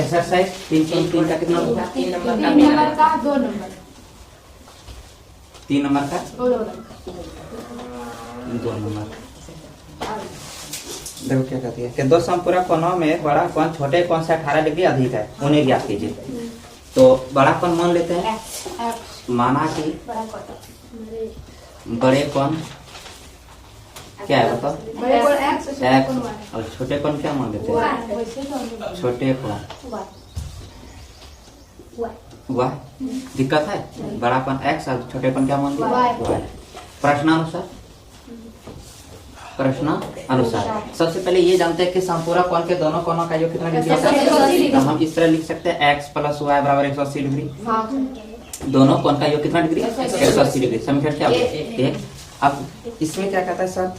Exercise 303 का कितना होगा? 3 नंबर का 2 नंबर 3 नंबर का 2 2 नंबर। देखो क्या कहती है कि दो समपूरक कोणों में बड़ा कोण छोटे कोण से 18 डिग्री अधिक है, उन्हें ज्ञात कीजिए। तो बड़ा कोण मान लेते हैं, माना कि बड़े कोण क्या है बताओ? बड़े कोण x एक्स और छोटे कोण क्या मान लेते हैं? छोटे कोण वाई। दिक्कत है? बड़ा कोण x और छोटे कोण क्या मान लिया? वाई। प्रश्नानुसार सबसे पहले ये जानते हैं कि समपूरक कोण के दोनों कोणों का योग कितना डिग्री होता है? तो हम इस तरह लिख सकते हैं x + y बराबर 180 डिग्री। दोनों कोण का योग कितना डिग्री? 180 डिग्री। समीकरण क्या होगा? एक। अब इसमें क्या कहता है सर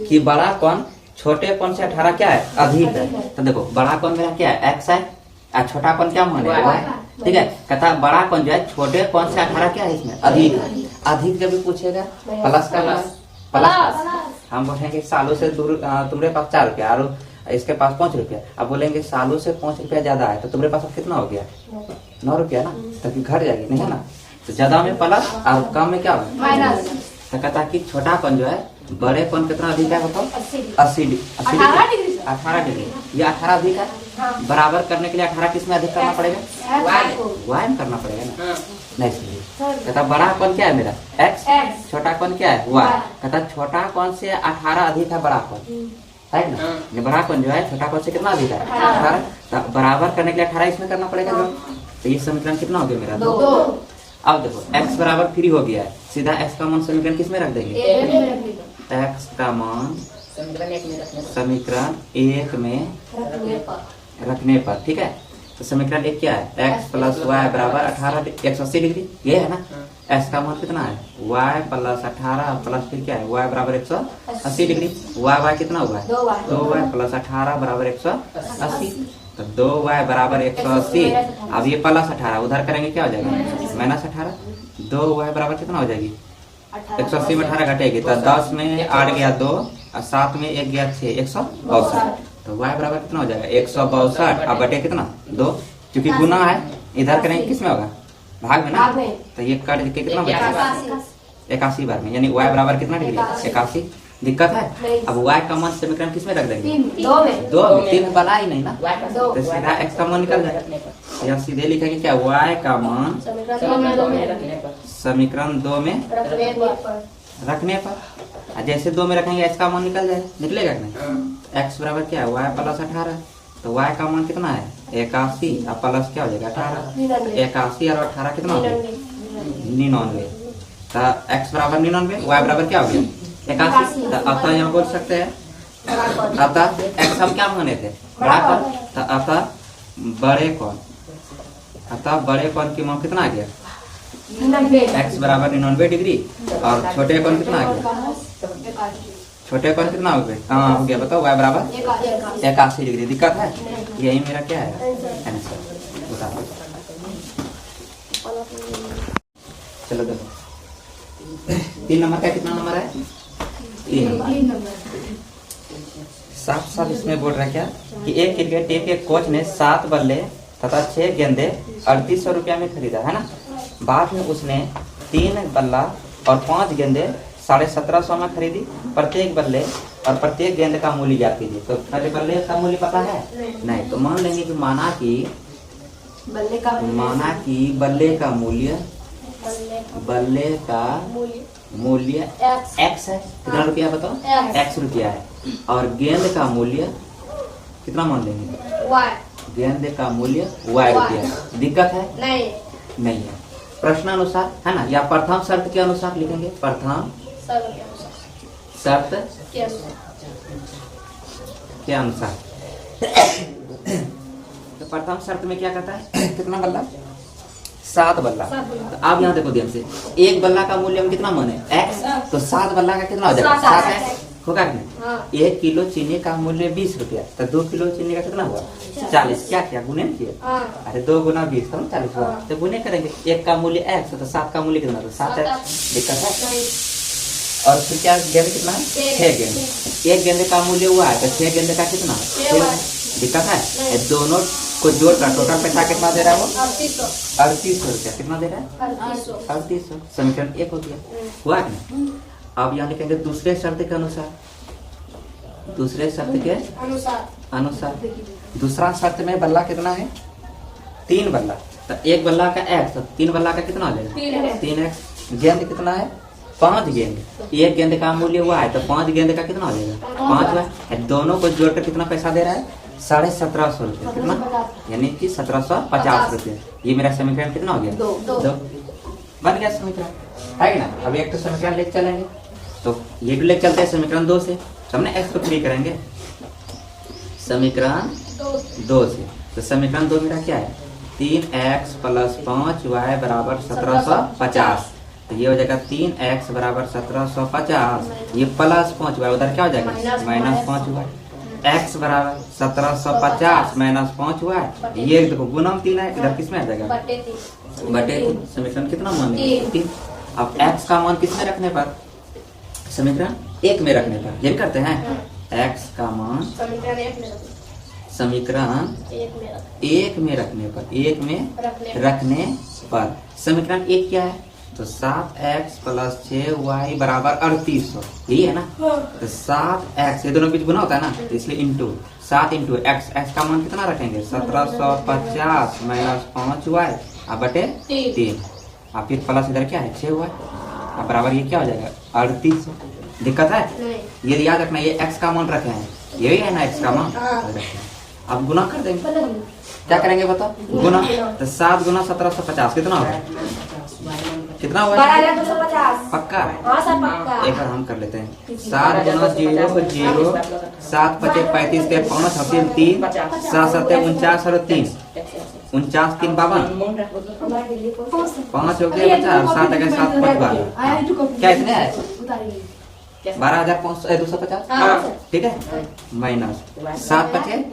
कि बड़ा कोण छोटे कोण से 18 क्या है? अधिक है। तो देखो बड़ा कोण मेरा क्या है? x है और छोटा कोण क्या मान है? y। ठीक है, कहता बड़ा कोण जो है छोटे कोण से 18 क्या है? इसमें अधिक है। अधिक जब भी पूछेगा प्लस का प्लस हम बोलेंगे सालों से दूर तुम्हारे पास 4 रुपया और इसके पास 5 रुपया। अब बोलेंगे सालों से 5 रुपया ज्यादा है तो तुम्हारे पास अब कितना हो गया? 9 रुपया ना, तभी घट जाएगी नहीं है ना। तो ज्यादा में प्लस और कम में क्या होगा? माइनस। तो कहता है कि छोटा कोण जो है बड़े कोण कितना अधिक है बताओ? 80 डिग्री। 18 डिग्री। ये 18 अधिक है। बराबर करने के लिए 18 किस में अधिक करना पड़ेगा? वाई में करना पड़ेगा ना। नहीं सुनिए, कहता बड़ा कोण क्या है मेरा? x। छोटा कोण क्या है? y। कहता छोटा कोण से 18 अधिक है बड़ा कोण, है ना। ये बड़ा कोण जो है छोटा कोण से कितना अधिक है? 18। तो बराबर करने के लिए 18 इसमें करना पड़ेगा। तो ये समीकरण कितना हो गया मेरा? 2। अब देखो x बराबर 3 हो गया है, सीधा x का मान समीकरण किस में रख देंगे? x का मान समीकरण 1 में रखने पर। ठीक है, तो समीकरण 1 क्या है? x + y बराबर 18 180 डिग्री। ये है ना। x का मान कितना है? y + 18 प्लस फिर क्या है? y बराबर 180 डिग्री। y कितना हुआ है? 2y + 18 बराबर 180। तो 2y बराबर 180। अब ये + 18 उधर करेंगे क्या हो जाएगा? -18। 2y बराबर कितना हो जाएगी? 180 में 18 घटेगी तो 10 में 8 गया 2 और 7 में 1 गया 6, 162। तो y बराबर कितना हो जाएगा? 162 अब बटे कितना? 2। क्योंकि गुना है, इधर करेंगे किस में होगा? भाग में ना। तो ये कर के कितना बचेगा? 81 बार में, यानी y बराबर कितना डिग्री? 81। दिक्कत है? अब y का मान समीकरण किस में रख देंगे? 2 में। 3 वाला ही नहीं ना, तो सीधा x का मान निकल जाएगा। या सीधे लिखेंगे क्या? y का मान समीकरण 2 में रखने पर। जैसे 2 में रखेंगे x का मान निकल जाएगा, निकलेगा कि नहीं? x बराबर क्या है? y + 18। तो y का मान कितना है? 81 और प्लस क्या हो जाएगा? 18। 81 और 18 कितना हो गया? 99। तो x बराबर 99, y बराबर क्या हो गया? 81। तो अतः यहाँ बोल सकते हैं अतः x हम क्या माने थे? बड़ा कोण। तो अतः बड़े कोण की मान कितना आ गया? x बराबर 99 डिग्री। और छोटे कोण कितना आ गया? छोटे कोण कितना हो गया? हो गया बताओ? y बराबर 81 डिग्री। दिक्कत है? यही मेरा क्या है? आंसर। बता दो। चलो देखो 3 नंबर का कितना नंबर है? 3 नंबर। साफ साफ इसमें बोल रहा है क्या कि एक क्रिकेट टीम के कोच ने 7 बल्ले तथा 6 गेंदे 3800 रुपया में खरीदा है ना। बाद में उसने 3 बल्ला और 5 गेंदे 1750 में खरीदी। प्रत्येक बल्ले और प्रत्येक गेंद का मूल्य ज्ञात कीजिए। तो पहले बल्ले का मूल्य पता है? नहीं। तो मान लेंगे कि माना कि बल्ले का मूल्य x है। कितना रुपया बताओ? x रुपया है। और गेंद का मूल्य कितना मान लेंगे? y। गेंद का मूल्य y रुपया है। दिक्कत है? नहीं है। प्रश्नानुसार है ना, या प्रथम शर्त के अनुसार लिखेंगे। प्रथम शर्त के अनुसार। तो प्रथम शर्त में क्या कहता है? कितना बल्ला? 7 बल्ला। तो आप यहाँ देखो ध्यान से, एक बल्ला का मूल्य हम कितना माने? x। तो 7 बल्ला का कितना हो जाएगा? 7 है। होगा कि नहीं? 1 किलो चीनी का मूल्य 20 रुपया। तो 2 किलो चीनी का कितना हुआ? 40। क्या किया? गुने किया। अरे 2 गुना 20 तो 40 हुआ। तो गुने करेंगे। 1 का मूल्य x तो 7 का मूल्य कितना? 7 है। दिक्कत है? और फिर क्या गेंद कितना है? 6 गेंद। 1 गेंद का मूल्य हुआ है तो 6 गेंद का कितना? 6। दिक्कत है? दोनों को जोड़कर टोटल पैसा कितना दे रहा है वो? 3800 3800 रुपया। कितना दे रहा है? 3800। समीकरण 1 हो गया, हुआ कि नहीं? अब यहाँ लिखेंगे दूसरे शर्त के अनुसार। दूसरे शर्त के अनुसार दूसरा शर्त में बल्ला कितना है? 3 बल्ला। तो एक बल्ला का x, तो 3 बल्ला का कितना हो जाएगा? 3x। गेंद कितना है? 5 गेंद। एक गेंद का मूल्य हुआ है, तो 5 गेंद का कितना हो जाएगा? 5 हुआ। दोनों को जोड़कर कितना पैसा दे रहा है? 1750 रुपये। कितना? यानी कि 1750 रुपये। ये मेरा समीकरण कितना हो गया? 2 बन गया समीकरण, है कि ना? अब एक तो समीकरण ले चलेंगे, तो ये भी ले चलते हैं समीकरण 2 से। हमने x को फ्री करेंगे समीकरण 2 से। तो समीकरण 2 मेरा क्या है? 3x + 5y बराबर 1750। तो ये हो जाएगा 3x बराबर 1750, ये प्लस 5y, उधर क्या हो जाएगा? -5y। x बराबर 1750 - 5y, ये देखो गुणम 3 है, इधर किस में आ जाएगा? बटे 3। समीकरण कितना मान लेंगे? 3। अब x का मान किस में रखने पर? समीकरण 1 में रखने पर। ये भी करते हैं। x का मान समीकरण 1 में रखने पर, 1 में रखने पर। समीकरण 1 क्या है? तो 7x + 6y बराबर 3800, यही है ना? तो 7x, ये दोनों बीच गुना होता है ना, तो इसलिए इंटू 7 × x। x का मान कितना रखेंगे? 1750 - 5y अब बटे 3। अब फिर प्लस इधर क्या है? 6y। अब बराबर ये क्या हो जाएगा? 3800। दिक्कत है? ये याद रखना, ये x का मान रखे हैं, यही है ना x का मान। अब गुना कर देंगे। क्या करेंगे बताओ? गुना। तो 7 × 1750 कितना होगा? कितना हुआ? 12250। पक्का? हाँ सर पक्का। एक बार हम कर लेते हैं। 7 × 0 0, 7 × 5 35 के 5 और 3 3, 7 7 49 और 3 49 3 52, 5 हो गया बचा, 7 अगर 7 5 12, क्या इतने है? 12,250। ठीक है, माइनस 7 5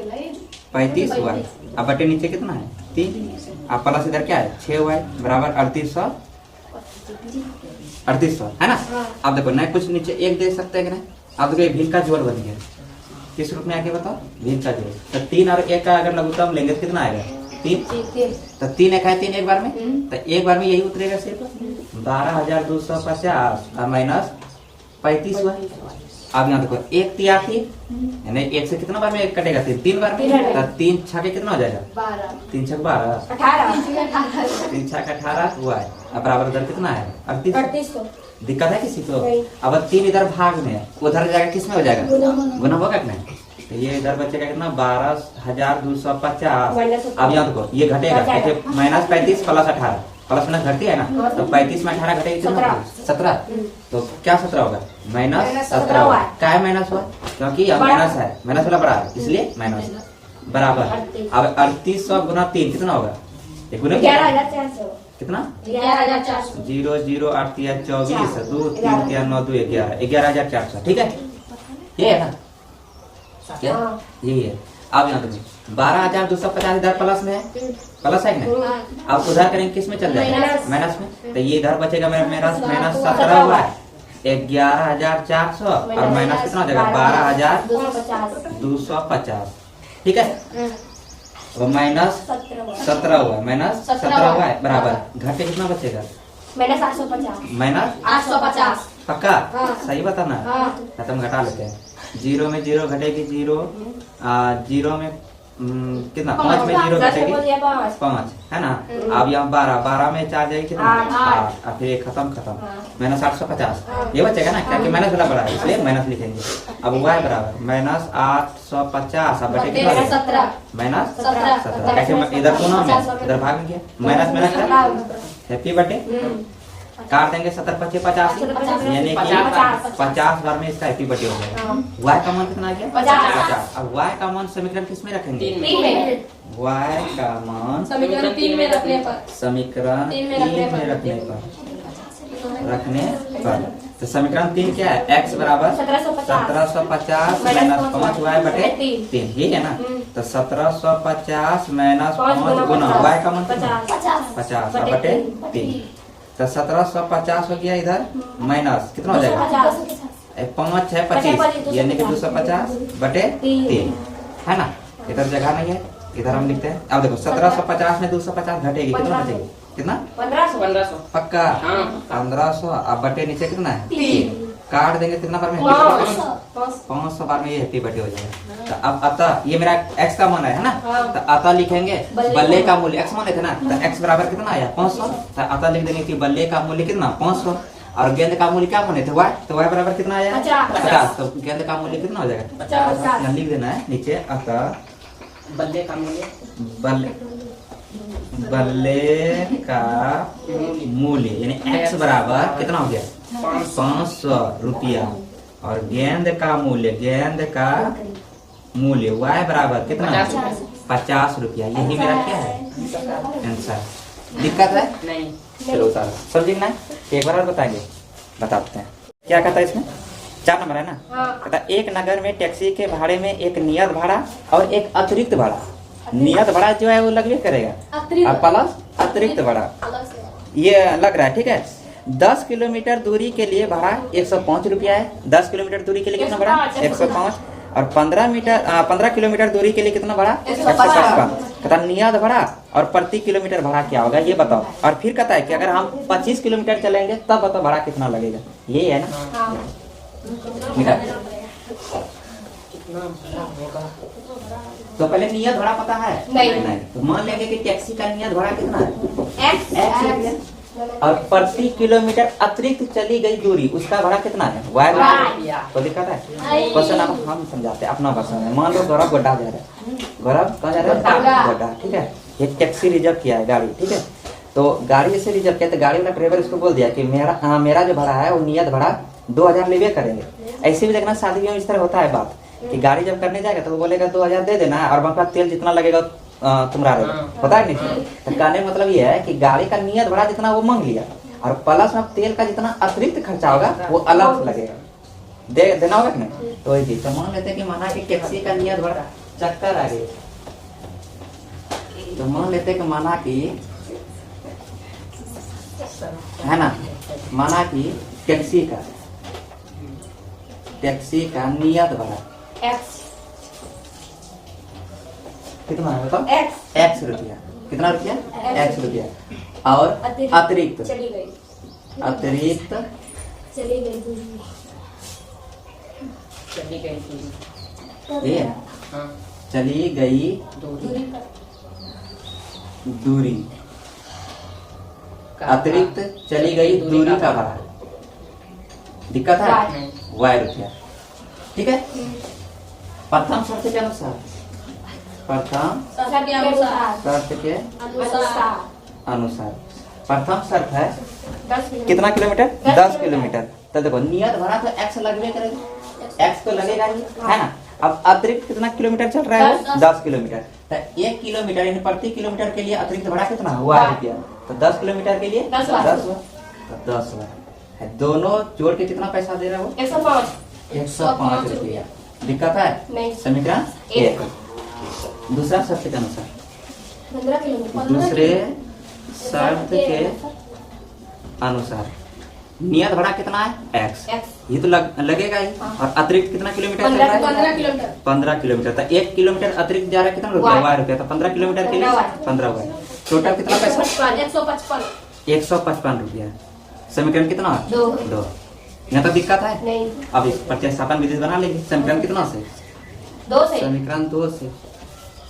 35 हुआ। अब बटे नीचे कितना है? 3। अब प्लस इधर क्या है? 6y बराबर 3800 है ना? अब देखो नहीं कुछ नीचे 1 दे सकते हैं कि नहीं? अब देखो भिन्न का जोड़ बन गया। किस रूप में आगे बताओ? भिन्न का जोड़। तो 3 और 1 का अगर लघुत्तम लेंगे तो कितना आएगा? 3। तो 3 1 है 3 एक बार में, तो एक बार में यही उतरेगा सिर्फ 12,250 और माइनस 35 हुआ। अब यहाँ देखो 1 3 थी, यानी 1 से कितना बार में 1 कटेगा? 3 बार में। तो 3 6 कितना हो जाएगा? 3 6 12, 3 6 18 हुआ है। अब बराबर इधर कितना है? 3800। दिक्कत है किसी को? अब 3 इधर भाग में है, उधर जाएगा किस में हो जाएगा? गुना होगा कि नहीं? तो ये इधर बचेगा कितना? 12,250। अब यहाँ देखो ये घटेगा, -35 + 18, प्लस माइनस घटती है ना? तो 35 में 18 घटेगी कितना? 17। तो क्या 17 होगा? -17 होगा। क्या है माइनस हुआ? क्योंकि अब माइनस है, माइनस वाला बड़ा है, इसलिए माइनस बराबर। अब 3800 × 3 कितना होगा? एक गुना 11,400। कितना? 11,400। 0 0 8 3 24 2 3 3 9 2 11 11,400। ठीक है, ये है ना? क्या यही है? अब यहाँ देखो 12,250 इधर प्लस में है, प्लस है कि नहीं? अब उधर करेंगे किस में चल जाएगा? माइनस में। तो ये इधर बचेगा मेरा -17 हुआ है, 11,400 और माइनस कितना हो जाएगा? 12,250। ठीक है, वो -17 हुआ, -17 हुआ है बराबर घटे कितना बचेगा? -850। पक्का? सही बताना। खत्म, घटा लेते हैं। 0 में 0 घटेगी 0, 0 में कितना? 5 में 0 घटेगी 5 है ना? अब यहाँ 12 में 4 जाएगी कितना? 8। और फिर ये खत्म -850 ये बचेगा ना? क्या कि माइनस वाला बड़ा है, इसलिए माइनस लिखेंगे। अब y बराबर -850 अब बटे कितना? -17। कैसे? इधर गुना में, इधर भाग में गया, माइनस हैप्पी बटे काट देंगे 70 25 50, यानी कि 50 बार में इसका हैप्पी बटे हो जाएगा। y का मान कितना आ गया? 50। अब y का मान समीकरण किस में रखेंगे? y का मान समीकरण 3 में रखने पर, समीकरण 3 में रखने पर। तो समीकरण 3 क्या है? x बराबर 1750 - 5y बटे 3, ये है ना? तो 1750 - 5 गुना y का मान 50 बटे 3। तो 1750 हो गया, इधर माइनस कितना हो जाएगा? 5 है 25, यानी कि 250 बटे 3 है ना? इधर जगह नहीं है, इधर हम लिखते हैं। अब देखो 1750 में 250 घटेगी, कितना बचेगी? कितना? 1500। पक्का? हाँ। 1500। अब बटे नीचे कितना है? 3। काट देंगे कितना बार में? 500 बार में ये हैप्पी बर्थडे हो जाएगा। तो अब अतः ये मेरा x का मान है ना, तो अतः लिखेंगे बल्ले का मूल्य x मान थे ना, तो x बराबर कितना आया? 500। तो अतः लिख देंगे कि बल्ले का मूल्य कितना? 500। और गेंद का मूल्य क्या बने थे? y। तो y बराबर कितना आया? 50। तो गेंद का मूल्य कितना हो जाएगा? 50। लिख देना है नीचे। अतः बल्ले का मूल्य बल्ले का मूल्य यानी x बराबर कितना हो गया? 500 रुपया। और गेंद का मूल्य y बराबर कितना? 50 रुपया। यही मेरा क्या है? आंसर। दिक्कत है? नहीं। चलो सर समझेंगे ना, एक बार और बताएंगे, बताते हैं क्या कहता है इसमें। 4 नंबर है ना। कहता है एक नगर में टैक्सी के भाड़े में एक नियत भाड़ा और एक अतिरिक्त भाड़ा। नियत भाड़ा जो है वो लगभग करेगा और प्लस अतिरिक्त भाड़ा ये लग रहा है, ठीक है। 10 किलोमीटर दूरी के लिए भाड़ा 105 रुपया है। 10 किलोमीटर दूरी के लिए कितना भाड़ा? 105। और 15 किलोमीटर दूरी के लिए कितना भाड़ा? 155। कहता नियत भाड़ा और प्रति किलोमीटर भाड़ा क्या होगा ये बताओ। और फिर कहता है कि अगर हम 25 किलोमीटर चलेंगे तब बताओ भाड़ा कितना लगेगा। यही है ना। निकाल। तो पहले नियत भाड़ा पता है? नहीं। तो मान लेंगे कि टैक्सी का नियत भाड़ा कितना है? x। और प्रति किलोमीटर अतिरिक्त चली गई दूरी उसका भाड़ा कितना है? y। तो दिक्कत है क्वेश्चन अब हम समझाते हैं अपना भाषा में। मान लो गौरव गोड्डा जा रहा है। गौरव कहाँ जा रहा है? गोड्डा, ठीक है। ये टैक्सी रिजर्व किया है गाड़ी, ठीक है। तो गाड़ी ऐसे रिजर्व किया तो गाड़ी वाला ड्राइवर इसको बोल दिया कि मेरा जो भाड़ा है वो नियत भाड़ा 2000 लेवे करेंगे। ऐसे भी देखना शादी में इस तरह होता है बात कि गाड़ी जब करने जाएगा तो वो बोलेगा 2000 दे देना और वहाँ तेल जितना लगेगा तुम्हारा होता है नहीं। तो कहने मतलब ये है कि गाड़ी का नियत भाड़ा जितना वो मांग लिया और प्लस में तेल का जितना अतिरिक्त खर्चा होगा वो अलग लगेगा, देना होगा नहीं। तो वही चीज। तो मान लेते हैं कि माना कि टैक्सी का नियत भाड़ा चक्कर आ गई। तो मान लेते हैं कि माना कि है ना, माना कि टैक्सी का नियत भाड़ा कितना है बताओ? x रुपया। कितना रुपया? x रुपया। और अतिरिक्त चली गई ये चली गई दूरी अतिरिक्त चली गई दूरी का भाड़ा। दिक्कत है? y रुपया, ठीक है। प्रथम शर्त के अनुसार प्रथम शर्त है कितना किलोमीटर? 10 किलोमीटर। तो देखो नियत भाड़ा तो x लगने करेगा, x तो लगेगा ही है ना। अब अतिरिक्त कितना किलोमीटर चल रहा है? 10 किलोमीटर। तो 1 किलोमीटर यानी प्रति किलोमीटर के लिए अतिरिक्त भाड़ा कितना हुआ रुपया? तो 10 किलोमीटर के लिए 10 हुआ है। दोनों जोड़ के कितना पैसा दे रहे हो? 105 रुपया। दिक्कत है? नहीं। समीकरण 1। दूसरा शर्त के अनुसार, 15 किलोमीटर। दूसरे शर्त के अनुसार नियत भाड़ा कितना है? x। ये तो लगेगा ही। और अतिरिक्त कितना किलोमीटर चल रहा है? 15 किलोमीटर। तो 1 किलोमीटर अतिरिक्त जा रहा है कितना रुपया? y रुपया। तो 15 किलोमीटर के लिए 15 y। टोटल कितना पैसा? 155 रुपया। समीकरण कितना? 2। यहाँ तो दिक्कत है नहीं। अब इस प्रतिस्थापन विधि बना लेंगे। समीकरण कितना से? 2 से। समीकरण 2 से।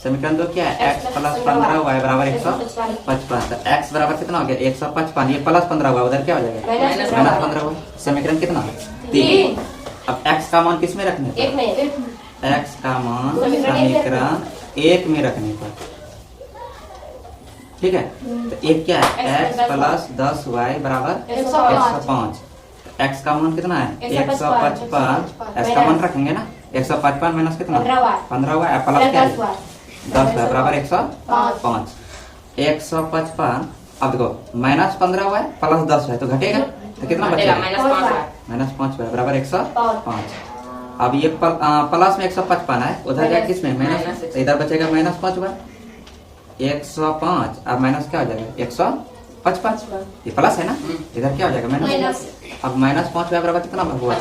समीकरण 2 क्या है? x प्लस 15 y बराबर 155। तो x बराबर कितना हो गया? 155। ये प्लस 15 हुआ, उधर क्या हो जाएगा? माइनस 15 हुआ। समीकरण कितना? 3। अब x का मान किस में रखने पर? 1 में। x का मान समीकरण 1 में रखने पर, ठीक है। तो एक क्या है? x प्लस 10y बराबर 105। x का मान कितना है? 155। x का मान रखेंगे ना, 155 माइनस कितना? 15 हुआ। प्लस क्या? 10 है बराबर 105। 155। अब देखो माइनस 15 हुआ है प्लस 10 है तो घटेगा, तो कितना बचेगा? माइनस 5 है बराबर 105। अब ये प्लस में 155 है, उधर जाए किस में? माइनस। तो इधर बचेगा माइनस 5 हुआ 105। अब माइनस क्या हो जाएगा? 155। ये प्लस है ना, इधर क्या हो जाएगा? माइनस। अब माइनस 5 बराबर कितना हुआ?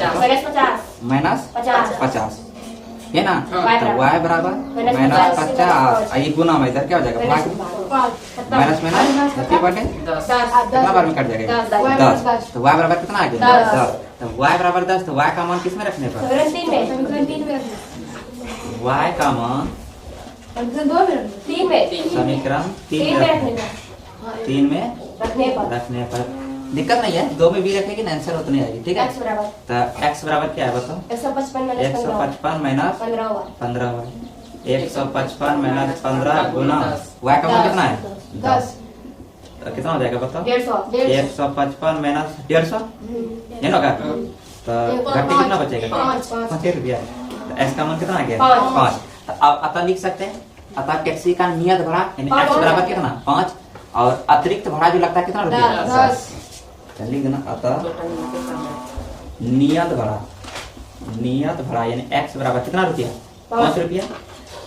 माइनस 50। ये ना, तो y बराबर माइनस 50, ये गुना में इधर क्या हो जाएगा भाग, माइनस माइनस कितने बटे कितना बार में कट जाएगा 10, तो y बराबर कितना आ गया 10, तो y बराबर 10, तो y का मान किस में रखने पर, y का मान समीकरण 3 में रखने पर दिक्कत नहीं है, 2 में भी रखेगी ना आंसर उतनी आएगी, ठीक है। तो x बराबर क्या है बताओ, 155 माइनस 15, 155 माइनस 15 गुना y का मान कितना है 10, तो कितना हो जाएगा बताओ 155 माइनस 150, ये ना होगा, तो घटी कितना बचेगा 5 रुपया, तो x का मान कितना आ गया 5। तो अब अतः लिख सकते हैं, अतः टैक्सी का नियत भाड़ा यानी x बराबर कितना 5 और अतिरिक्त भाड़ा जो लगता है कितना रुपया 10, लिख देना। अतः नियत भाड़ा यानी x बराबर कितना रुपया 5 रुपया,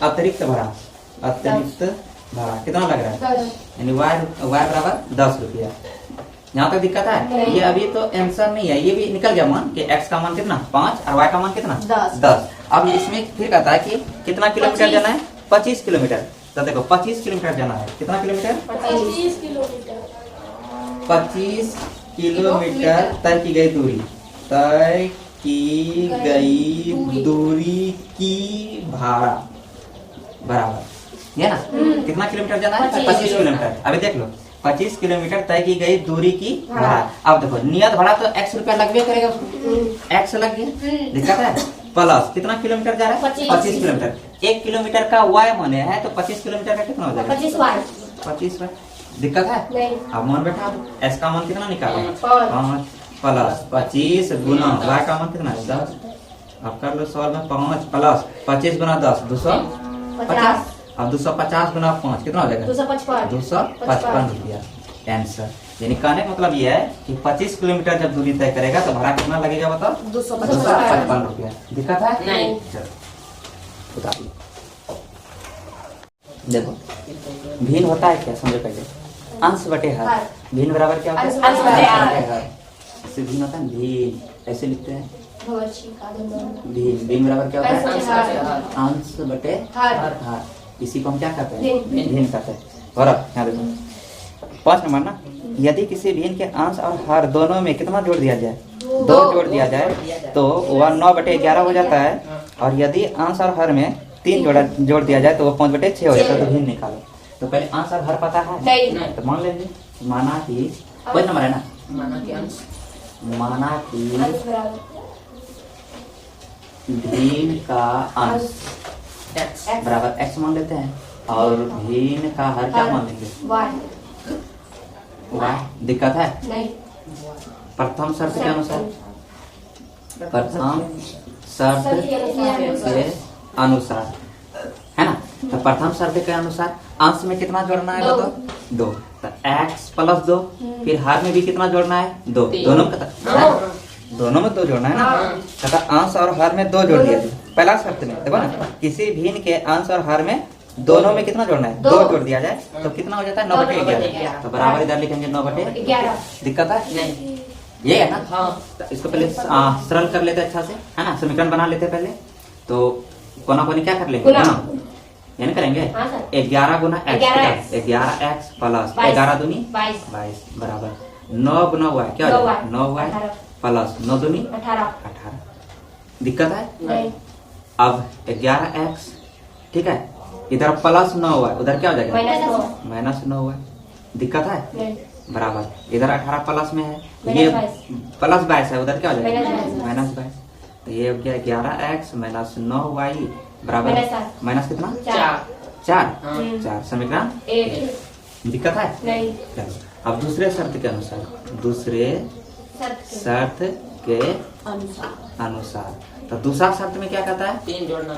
अतिरिक्त भाड़ा कितना लग रहा है यानी y बराबर 10 रुपया। यहाँ तक दिक्कत है, ये अभी तो आंसर नहीं है, ये भी निकल गया मान कि x का मान कितना 5 और y का मान कितना 10। अब इसमें फिर कहता है कि कितना किलोमीटर जाना है 25 किलोमीटर, तो देखो 25 किलोमीटर जाना है, कितना किलोमीटर 25 किलोमीटर तय की गई दूरी की भाड़ा बराबर, ये ना कितना किलोमीटर जाना है 25 किलोमीटर। अभी देख लो 25 किलोमीटर तय की गई दूरी की भाड़ा। अब देखो नियत भाड़ा तो x रुपया लगभग करेगा, उसको x लग गया, दिक्कत है, प्लस कितना किलोमीटर जा रहा है 25 किलोमीटर, 1 किलोमीटर का y माने है तो 25 किलोमीटर का कितना हो जाएगा 25 y, दिक्कत है। अब मान बैठा s का मान कितना निकालो 5 प्लस 25 गुना y का मान कितना है 10, अब कर लो सॉल्व में 5 प्लस 25 गुना 10 250, अब 250 गुना 5 कितना हो जाएगा 255 रुपया आंसर। यानी कहने का मतलब ये है कि 25 किलोमीटर जब दूरी तय करेगा तो भाड़ा कितना लगेगा बताओ 255 रुपया। दिक्कत है नहीं, बता देखो भिन्न होता है क्या समझो पहले, अंश बटे हर, भिन्न बराबर क्या होता है इससे भिन्न होता है भिन्न, ऐसे लिखते हैं भिन्न बराबर क्या होता है अंश बटे हर, इसी को हम क्या कहते हैं भिन्न कहते हैं। और अब यहाँ देखो 5 नंबर ना, यदि किसी भिन्न के अंश और हर दोनों में कितना जोड़ दिया जाए 2 जोड़ दिया जाए तो वह 9/11 हो जाता है, और यदि अंश और हर में 3 जोड़ दिया जाए तो वह 5/6 हो जाता है। तो भिन्न निकालो, तो पहले अंश और हर पता है नहीं, तो मान लेंगे माना कि कोई नंबर है ना, माना कि भिन्न का अंश बराबर x मान लेते हैं और भिन्न का हर क्या मान लेंगे y। दिक्कत है नहीं, प्रथम शर्त के अनुसार है ना, तो प्रथम शर्त के अनुसार अंश में कितना जोड़ना है बताओ 2, तो x प्लस 2, फिर हर में भी कितना जोड़ना है 2, दोनों में 2 जोड़ना है ना, तथा अंश और हर में 2 जोड़ दिया जाए। पहला शर्त में देखो ना, किसी भिन्न के अंश और हर में दोनों में कितना जोड़ना है 2 जोड़ दिया जाए तो कितना हो जाता है 9/11, तो बराबर इधर लिखेंगे 9/11। दिक्कत है नहीं, ये है ना। तो इसको पहले सरल कर लेते अच्छा से, है ना, समीकरण बना लेते पहले। तो कोना कोनी क्या कर लेंगे ना, ये करेंगे 11 गुना x, 11x प्लस 11 दूनी 22 बराबर 9 गुना y क्या हो जाएगा 9y प्लस 9 दूनी 18। दिक्कत है नहीं। अब 11x ठीक है, इधर प्लस 9y, उधर क्या हो जाएगा माइनस 9y। दिक्कत है नहीं। बराबर इधर 18 प्लस में है, ये प्लस 22 है, उधर क्या हो जाएगा माइनस 22। तो ये हो गया 11x माइनस 9y बराबर माइनस कितना 4 समीकरण 1। दिक्कत है नहीं। अब दूसरे शर्त के अनुसार, दूसरे शर्त के अनुसार, तो दूसरा शर्त में क्या कहता है 3 जोड़ना,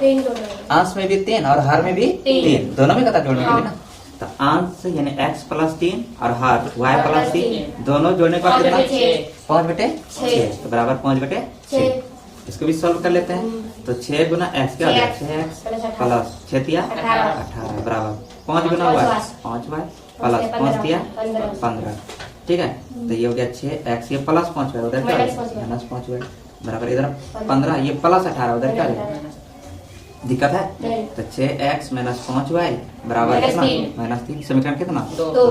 अंश में भी 3 और हर में भी 3, दोनों में कहता जोड़ने के लिए ना। तो अंश यानी x प्लस 3 और हर y प्लस 3 दोनों जोड़ने पर कितना 5/6, तो बराबर 5/6। इसको भी सॉल्व कर लेते हैं। तो 6 गुना x क्या हो जाएगा 6x प्लस 6 तिया 18 बराबर 5 गुना y 5y प्लस 5 तिया 15। ठीक है, तो ये हो गया 6x, ये प्लस 5y, उधर क्या माइनस 5y बराबर इधर 15, ये प्लस 18, उधर क्या दिक्कत है? नहीं। तो 6x माइनस 5y बराबर माइनस कितना? 3। -3। समीकरण कितना? 2।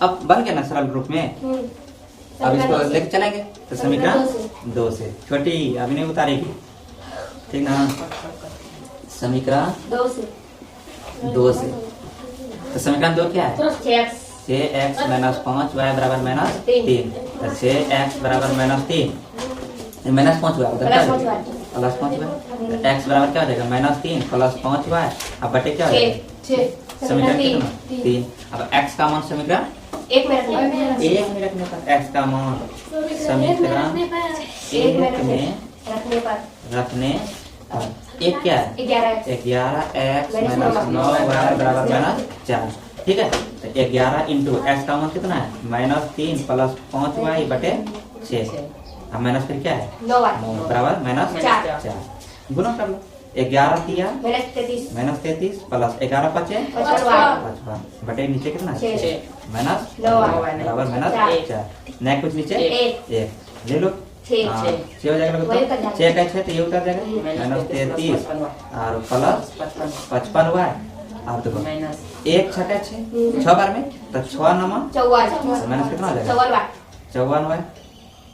अब बन गया ना सरल रूप में। अब इसको लेके चलेंगे तो समीकरण 2 से छोटी अभी नहीं उतारेगी, ठीक ना? समीकरण 2 से 2 से तो समीकरण 2 क्या है? 6x 6x माइनस 5y बराबर -3। तो 6x बराबर -3 माइनस 5y उधर क्या प्लस जाएगा? 5y plus 5y। तो x बराबर क्या हो जाएगा? -3 प्लस 5y। अब बटे क्या हो जाएगा? 6 समीकरण कितना? 3। अब x का मान समीकरण 1 में रखना है। 1 में रखने पर x का मान समीकरण 1 में रखने पर रखने पर एक क्या है? 11x 11x माइनस 9y बराबर -4। ठीक है, तो 11 इंटू x का मान कितना है? -3 प्लस 5y बटे 6। अब माइनस फिर क्या है? 9y 9 बराबर -4। गुना कर लो। 11 तिया -33 -33 प्लस 11 5 55 बटे नीचे कितना है? 6 माइनस 9 बराबर -4। नहीं कुछ नीचे 1 ले लो। 6 हाँ, 6 हो जाएगा। वही कर जाएगा। 6 का 6 तो ये उतर जाएगा -33 और प्लस 55y और देखो माइनस 1 छठा 6 बार में तो 6 नमा 54 माइनस कितना हो जाएगा? 54y 54y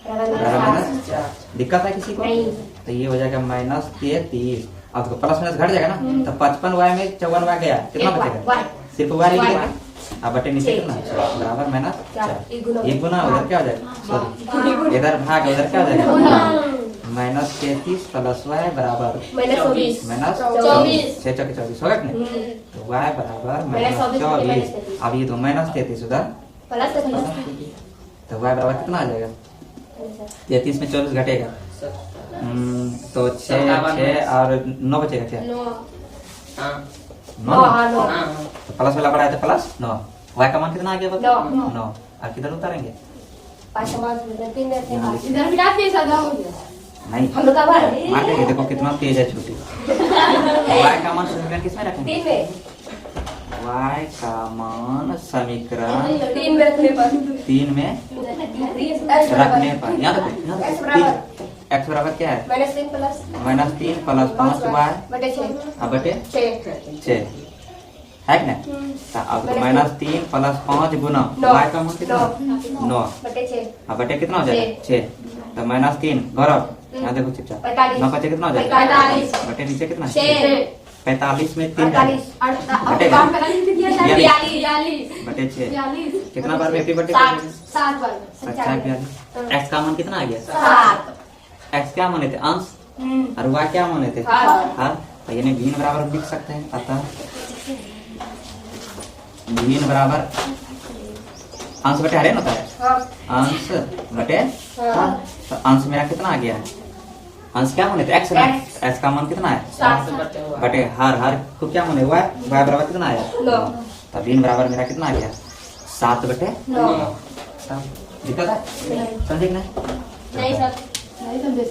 बराबर -4। दिक्कत है किसी को? नहीं। तो ये हो जाएगा -33। अब देखो प्लस माइनस घट जाएगा ना, तो 55y में 54y गया, कितना बचेगा? सिर्फ y लिखेगा। अब बटे नीचे कितना बराबर -4। एक गुना उधर क्या हो जाएगा? सॉरी इधर भाग उधर क्या हो जाएगा? -33 प्लस y बराबर -24 -24। 6 चौके 24 होगा कि नहीं? तो y बराबर -24। अब ये तो -33 उधर प्लस तो y बराबर कितना आ जाएगा? 33 में 24 घटेगा तो 6 और 9 बचेगा क्या? 9 तो प्लस वाला बढ़ाया तो प्लस 9। y का मान कितना आ गया? 9। और किधर उतारेंगे? नहीं हम लोग का बार मार देंगे। देखो कितना तेज है छोटी। y का मान समीकरण किसमें रखेंगे? 3 में y का मान समीकरण 3 में रखने पर 3 में रखने पर यहाँ देखो x बराबर क्या है? -3 प्लस -3 प्लस 5y बटे 6 अब बटे 6 6 है कि नहीं? तो अब -3 प्लस 5 गुना y का मान कितना? 9 बटे 6 अब बटे कितना हो जाएगा? 6। तो -3 गौरव यहाँ देखो चुपचाप 45 9 बचे कितना हो जाएगा? 45 बटे नीचे कितना? 6 45 में 3 48 बटे 6 कितना बार में 50 बटे 7 बार 42। x का मान कितना आ गया? 7 x क्या माने थे? अंश और y क्या माने थे? हाँ, तो यानी भिन्न बराबर हम लिख सकते हैं। अतः भिन्न बराबर अंश बटे हरे होता है। अंश बटे तो अंश मेरा कितना आ गया है? अंश क्या माने थे? x ना। x का मान कितना है? 7 बटे हर को क्या माने? y बराबर कितना आया? 9 तो भिन्न बराबर मेरा कितना आ गया? 7 बटे 9 दिक्कत है? समझे कि नहीं? नहीं सर नहीं समझे